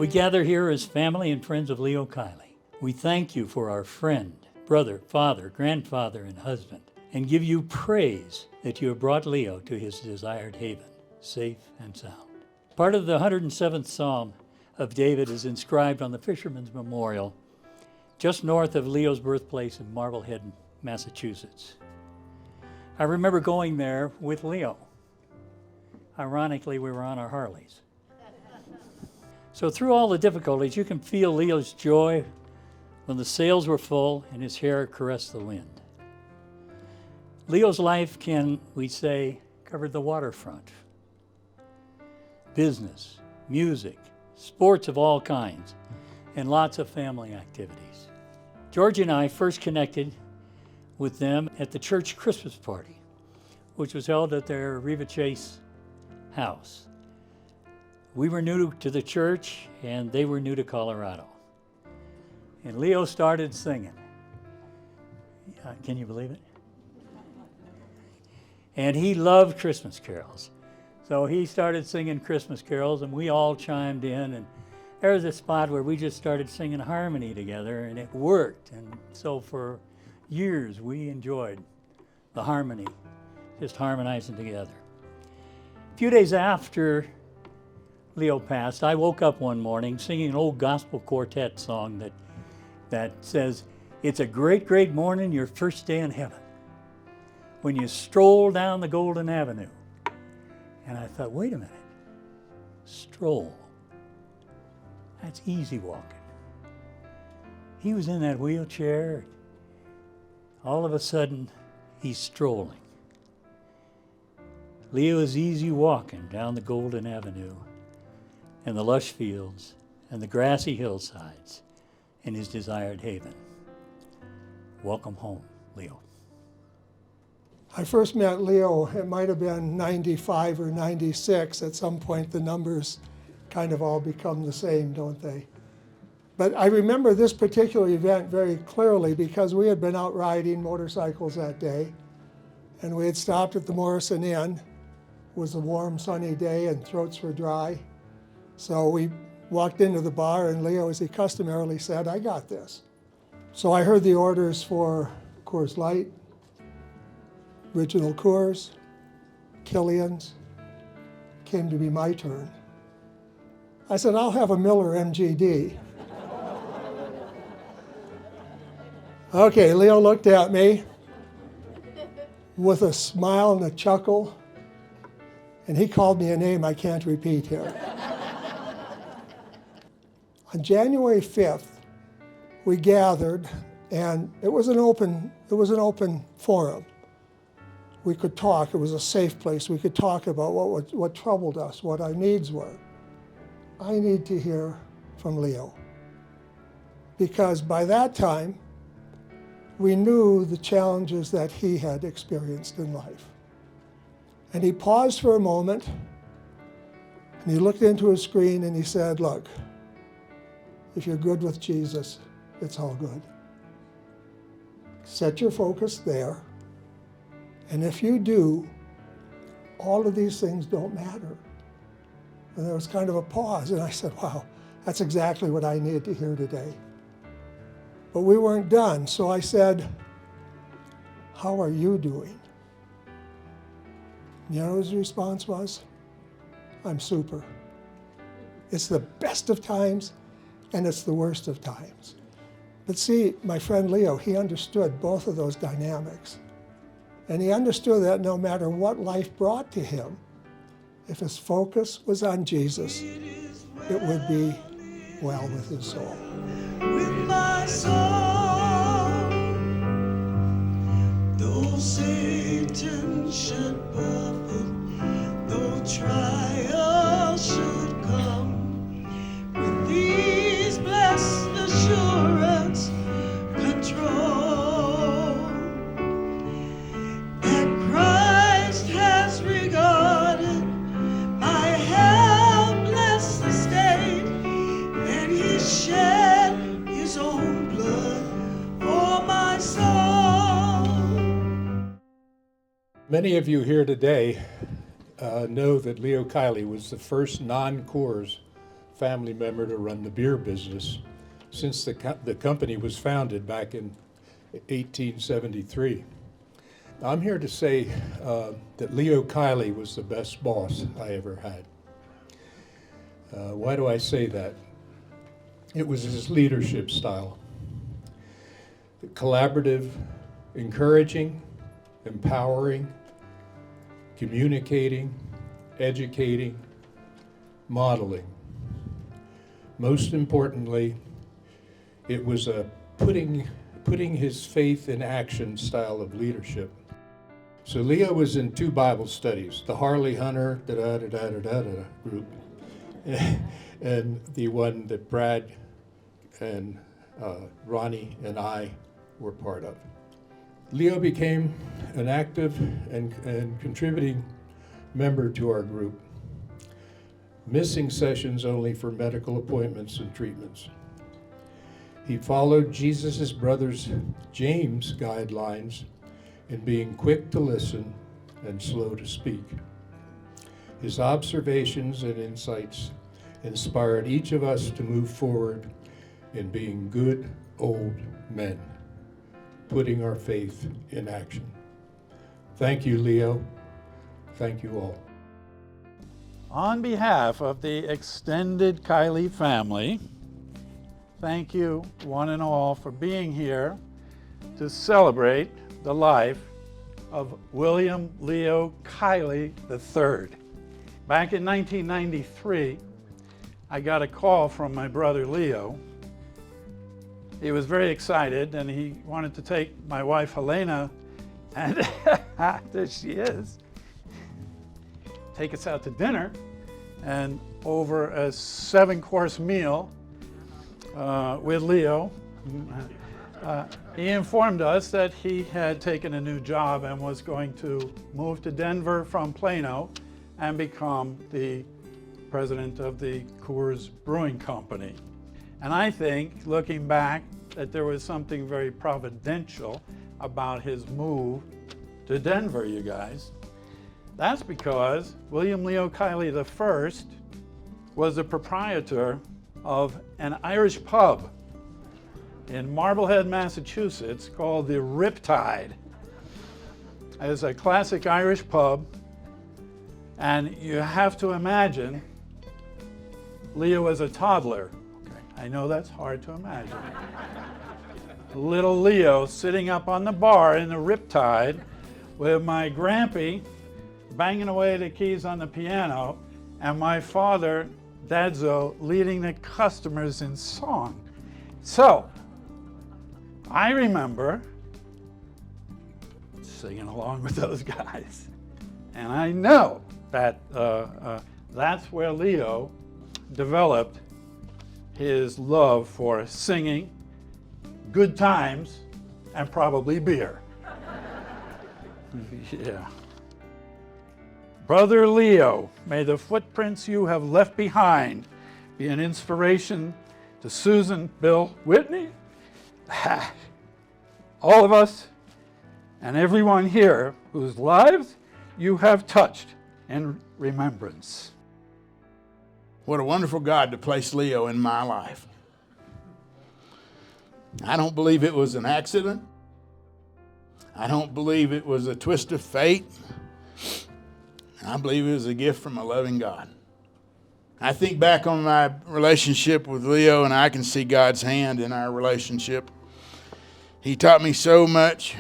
We gather here as family and friends of Leo Kiely. We thank you for our friend, brother, father, grandfather, and husband, and give you praise that you have brought Leo to his desired haven, safe and sound. Part of the 107th Psalm of David is inscribed on the Fisherman's Memorial, just north of Leo's birthplace in Marblehead, Massachusetts. I remember going there with Leo. Ironically, we were on our Harleys. So through all the difficulties, you can feel Leo's joy when the sails were full and his hair caressed the wind. Leo's life can, we say, cover the waterfront. Business, music, sports of all kinds, and lots of family activities. George and I first connected with them at the church Christmas party, which was held at their Riva Chase house. We were new to the church, and they were new to Colorado. And Leo started singing. Can you believe it? And he loved Christmas carols. So he started singing Christmas carols, and we all chimed in. And there was a spot where we just started singing harmony together, and it worked. And so for years, we enjoyed the harmony, just harmonizing together. A few days after Leo passed, I woke up one morning singing an old gospel quartet song that says, "It's a great, great morning, your first day in heaven, when you stroll down the Golden Avenue." And I thought, wait a minute, stroll. That's easy walking. He was in that wheelchair. All of a sudden, he's strolling. Leo is easy walking down the Golden Avenue and the lush fields and the grassy hillsides in his desired haven. Welcome home, Leo. I first met Leo, it might have been 95 or 96. At some point, the numbers kind of all become the same, don't they? But I remember this particular event very clearly because we had been out riding motorcycles that day, and we had stopped at the Morrison Inn. It was a warm, sunny day, and throats were dry. So we walked into the bar, and Leo, as he customarily said, "I got this." So I heard the orders for Coors Light, original Coors, Killian's. Came to be my turn. I said, "I'll have a Miller MGD." Okay, Leo looked at me with a smile and a chuckle, and he called me a name I can't repeat here. On January 5th, we gathered, and it was an open forum. We could talk. It was a safe place. We could talk about what troubled us, what our needs were. I need to hear from Leo, because by that time, we knew the challenges that he had experienced in life. And he paused for a moment, and he looked into his screen, and he said, "Look, if you're good with Jesus, it's all good. Set your focus there. And if you do, all of these things don't matter." And there was kind of a pause, and I said, wow, that's exactly what I needed to hear today. But we weren't done, so I said, "How are you doing?" You know what his response was? "I'm super." It's the best of times, and it's the worst of times. But see, my friend Leo, he understood both of those dynamics. And he understood that no matter what life brought to him, if his focus was on Jesus, it would be well with his soul. With my soul, though Satan should buffet, though trials should come, with these blessed assurance, control, that Christ has regarded my helpless estate, and he shed his own blood for my soul. Many of you here today know that Leo Kiely was the first non-Coors family member to run the beer business since the company was founded back in 1873. I'm here to say that Leo Kiely was the best boss I ever had. Why do I say that? It was his leadership style. Collaborative, encouraging, empowering, communicating, educating, modeling. Most importantly, it was a putting his faith in action style of leadership. So Leo was in 2 Bible studies, the Harley Hunter group, and the one that Brad and Ronnie and I were part of. Leo became an active and contributing member to our group, missing sessions only for medical appointments and treatments. He followed Jesus' brother's James guidelines in being quick to listen and slow to speak. His observations and insights inspired each of us to move forward in being good old men, putting our faith in action. Thank you, Leo. Thank you all. On behalf of the extended Kiely family, thank you one and all for being here to celebrate the life of William Leo Kiely III. Back in 1993, I got a call from my brother Leo. He was very excited and he wanted to take my wife Helena, and there she is, take us out to dinner, and over a 7-course meal with Leo, he informed us that he had taken a new job and was going to move to Denver from Plano and become the president of the Coors Brewing Company. And I think, looking back, that there was something very providential about his move to Denver, you guys. That's because William Leo Kiely I was the proprietor of an Irish pub in Marblehead, Massachusetts called the Riptide. It's a classic Irish pub, and you have to imagine Leo as a toddler. I know that's hard to imagine. Little Leo sitting up on the bar in the Riptide with my grampy banging away the keys on the piano, and my father, Dadzo, leading the customers in song. So, I remember singing along with those guys. And I know that that's where Leo developed his love for singing, good times, and probably beer. Yeah. Brother Leo, may the footprints you have left behind be an inspiration to Susan, Bill, Whitney, all of us, and everyone here whose lives you have touched in remembrance. What a wonderful God to place Leo in my life. I don't believe it was an accident. I don't believe it was a twist of fate. I believe it was a gift from a loving God. I think back on my relationship with Leo, and I can see God's hand in our relationship. He taught me so much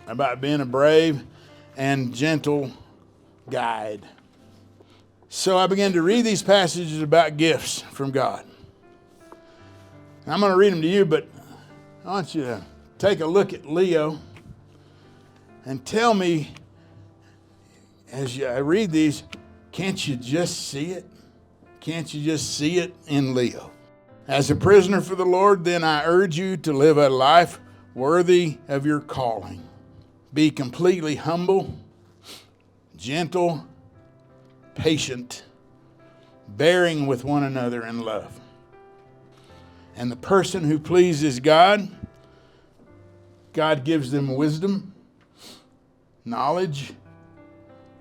about being a brave and gentle guide. So I began to read these passages about gifts from God. I'm going to read them to you, but I want you to take a look at Leo and tell me, as I read these, can't you just see it? Can't you just see it in Leo? As a prisoner for the Lord, then I urge you to live a life worthy of your calling. Be completely humble, gentle, patient, bearing with one another in love. And the person who pleases God, God gives them wisdom, knowledge,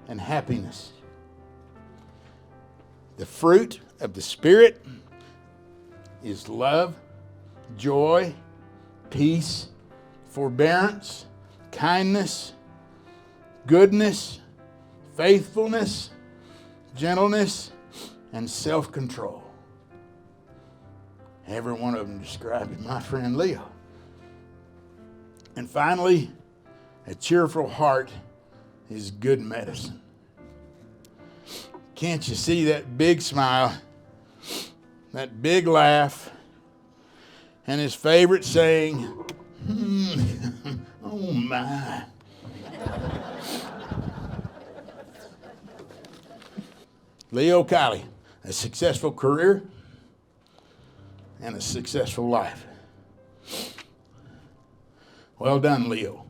and happiness. The fruit of the Spirit is love, joy, peace, forbearance, kindness, goodness, faithfulness, gentleness, and self-control. Every one of them described my friend Leo. And finally, a cheerful heart is good medicine. Can't you see that big smile, that big laugh, and his favorite saying, oh my. Leo Kiely, a successful career and a successful life. Well done, Leo.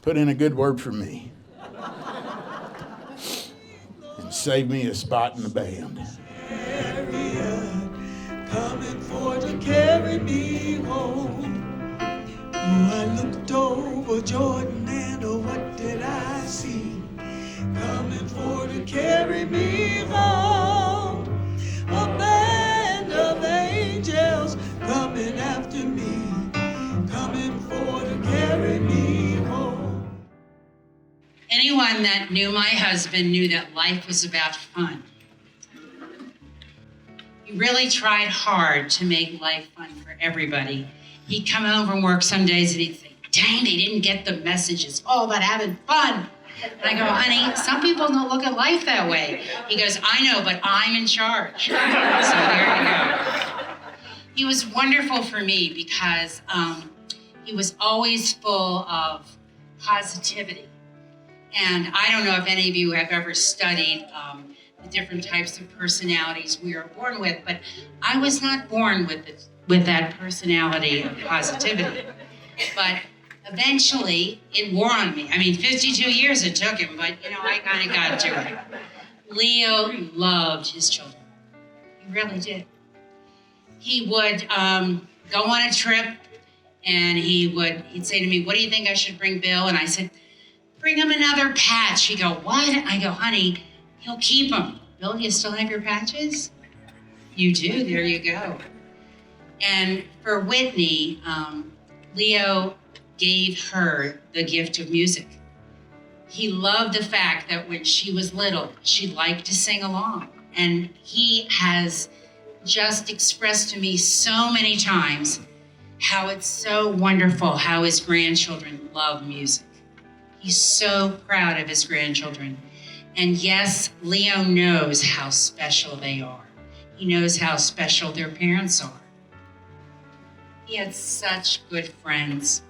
Put in a good word for me. And save me a spot in the band. Coming for to carry me home. Oh, I looked over Jordan and oh, what did I see? Coming for to carry me home. A band of angels coming after me. Coming for to carry me home. Anyone that knew my husband knew that life was about fun. He really tried hard to make life fun for everybody. He'd come home from work some days and he'd say, dang, they didn't get the message. It's all about having fun. And I go, honey, some people don't look at life that way. He goes, I know, but I'm in charge. So there you go. He was wonderful for me because he was always full of positivity. And I don't know if any of you have ever studied the different types of personalities we are born with, but I was not born with that personality of positivity. But eventually, it wore on me. I mean, 52 years it took him, but I kind of got to it. Leo loved his children. He really did. He would go on a trip, and he'd say to me, what do you think I should bring Bill? And I said, bring him another patch. He'd go, what? I go, honey, he'll keep them. Bill, do you still have your patches? You do, there you go. And for Whitney, Leo gave her the gift of music. He loved the fact that when she was little, she liked to sing along. And he has just expressed to me so many times how it's so wonderful how his grandchildren love music. He's so proud of his grandchildren. And yes, Leo knows how special they are. He knows how special their parents are. He had such good friends.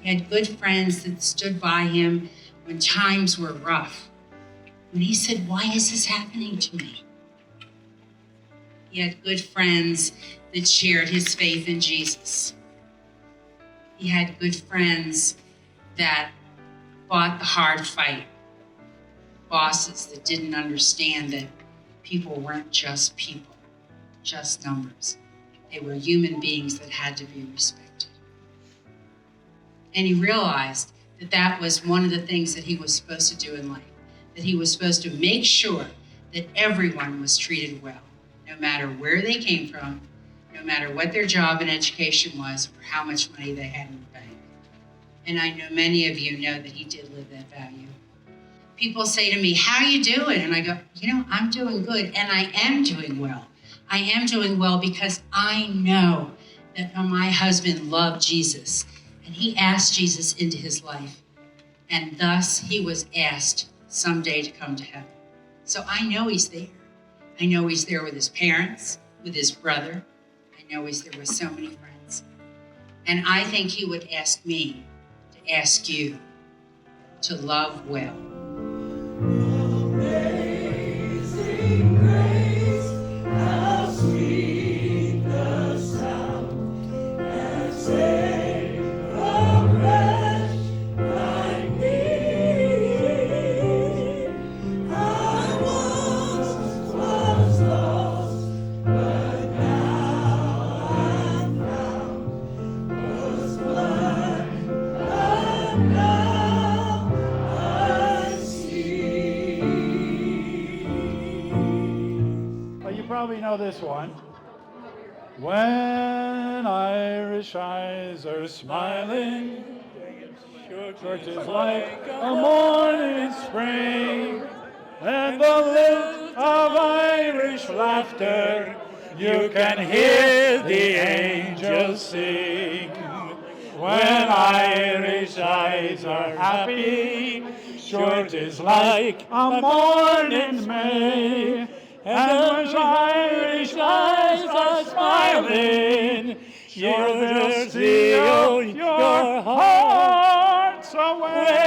He had good friends that stood by him when times were rough. When he said, why is this happening to me? He had good friends that shared his faith in Jesus. He had good friends that fought the hard fight. Bosses that didn't understand that people weren't just people, just numbers. They were human beings that had to be respected. And he realized that that was one of the things that he was supposed to do in life, that he was supposed to make sure that everyone was treated well, no matter where they came from, no matter what their job and education was, or how much money they had in the bank. And I know many of you know that he did live that value. People say to me, how are you doing? And I go, I'm doing good, and I am doing well. I am doing well because I know that my husband loved Jesus, and he asked Jesus into his life, and thus he was asked someday to come to heaven. So I know he's there. I know he's there with his parents, with his brother. I know he's there with so many friends. And I think he would ask me to ask you to love well. Amazing grace, how sweet the sound that saved a wretch like me. I once was lost, but now I'm found. Was blind, but now I know this one. When Irish eyes are smiling, church is like a morning spring, and the lilt of Irish laughter, you can hear the angels sing. When Irish eyes are happy, sure 'tis like a morning May. And when Irish eyes are smiling, you'll see your heart's away.